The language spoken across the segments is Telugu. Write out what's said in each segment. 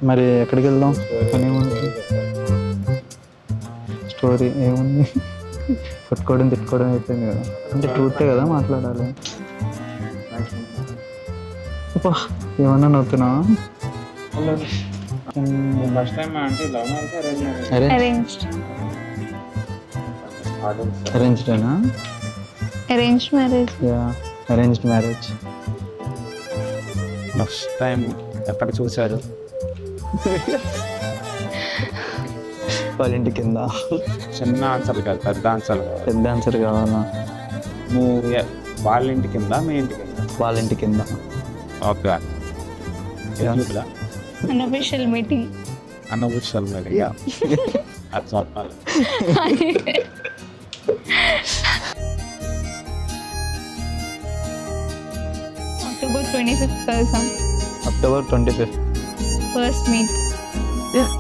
మరి ఎక్కడికి వెళ్దాం? పని ఏముంది? స్టోరీ ఏముంది? కొట్టుకోవడం తిట్టుకోవడం అయిపోయింది కదా. అంటే ట్రూతే కదా మాట్లాడాలి. ఏమన్నా నవ్వుతున్నావా? అరేంజ్డేనా? Arranged marriage. Yeah, arranged marriage. First time ఎక్కడ చూశారు? వాళ్ళ ఇంటి కింద. చిన్న ఆన్సర్ కాదు, పెద్ద ఆన్సర్ కావాలి. పెద్ద ఆన్సర్ కావాలా? వాళ్ళ ఇంటి కింద, మీ ఇంటి కింద? వాళ్ళ ఇంటి కింద. Okay. Unofficial meeting. Unofficial meeting. అది చెప్పాలి. October 25th కలిసాం. October 25th. First meet. Yeah.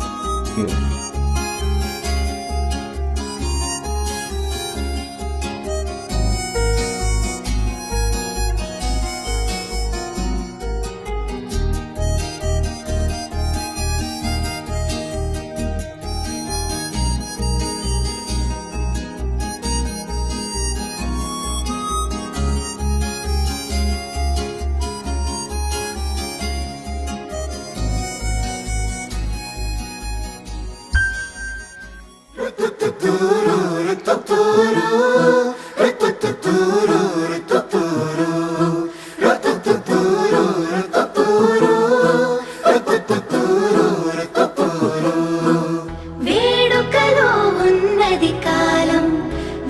వేడుకలో ఉన్నది కాలం,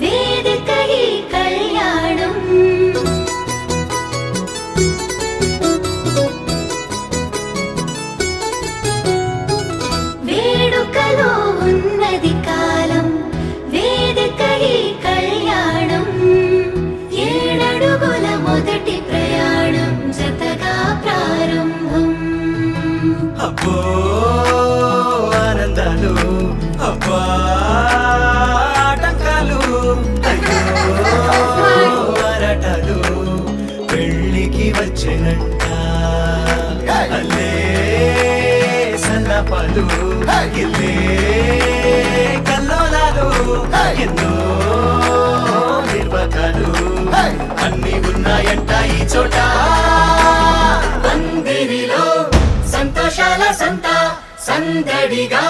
వేదిక ఈ కళ్యాణం. వేడుకలో ఉన్నది కాలం, వేదిక ఈ కళ్యాణం. ఏడడుగుల మొదటి ప్రయాణం జతగా ప్రారంభం. అబ్బో ఆనందాలు, అబ్బా ఆటంకాలు, అయ్యో ఆరాటాలు పెళ్ళికి వచ్చినట్ట. అల్లే సల్లపాలు, ఇల్లే కల్లోలాలు, ఎన్నో నిర్వకాలు అన్నీ ఉన్నాయంట ఈ చోట. పందిరిలో సంతోషాల సంత సందడిగా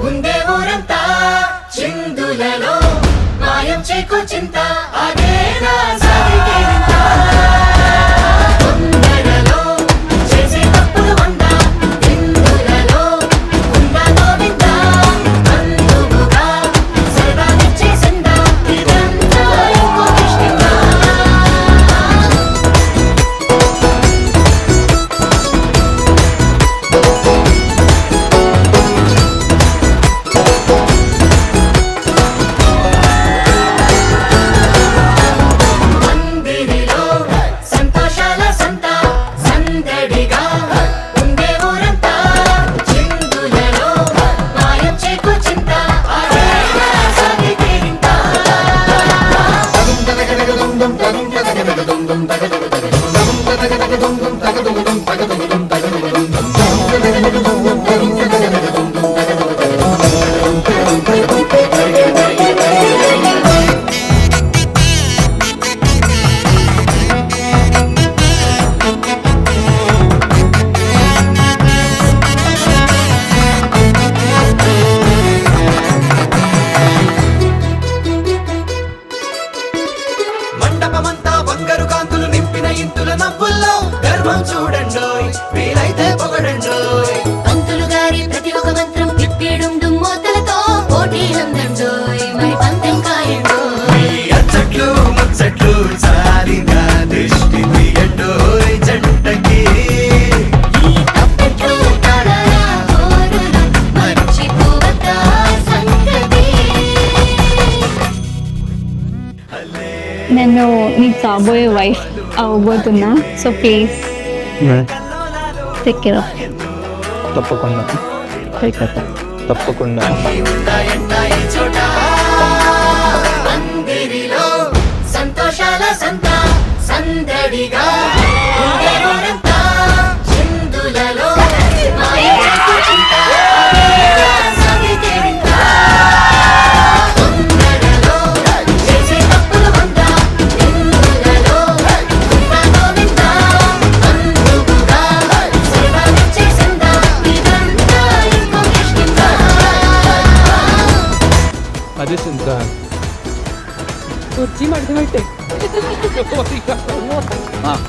ఉందే ఊరంతా. చిందులలో మాయం చేకో చింత అదేనా సాగికేంత. తొందరలో చేసే తప్పులు వంద, విందులలో ఉందా గోవింద. అందువుగా సరదా తెచ్చేసిందా ఇదంతా ఇంకో కిష్కింద. పందిరిలో సంతోషాల సంత సందడిగా ఉందే ఊరంతా. చిందులలో మాయం చేకో చింత అదేనా సాగికేంత. మండపమంతా బంగారు కాంతులు నింపిన ఇంతుల నవ్వుల్లో గర్వం చూడండోయ్, వీలైతే పొగడండోయ్. పంతులు గారి ప్రతి ఒక మంత్రం తిప్పిడుండు మోతలతో పోటీ అందండోయ్, మరి పందెం కాయండోయ్. అచ్చట్లు ముచ్చట్లు చాలిగా దృష్టి తీయండోయ్ జంటకి. ఈ తప్పెట్లు తాళాల హోరులు మర్చిపోవద్దా సంగతి. నేను నీకు కాబోయే వైఫ్ అవ్వబోతున్నా. So please take care of. తప్పకుండా తప్పకుండా. పందిరిలో సంతోషాల సంత సందడిగా ఉండే ఊరంతా. చిందులలో మాయం చేకో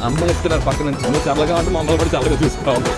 అమ్మ చెప్తున్నారు పక్క నుంచి నువ్వు చల్లగా అంటే మమ్మల్ని కూడా చల్లగా చూసుకోవాలి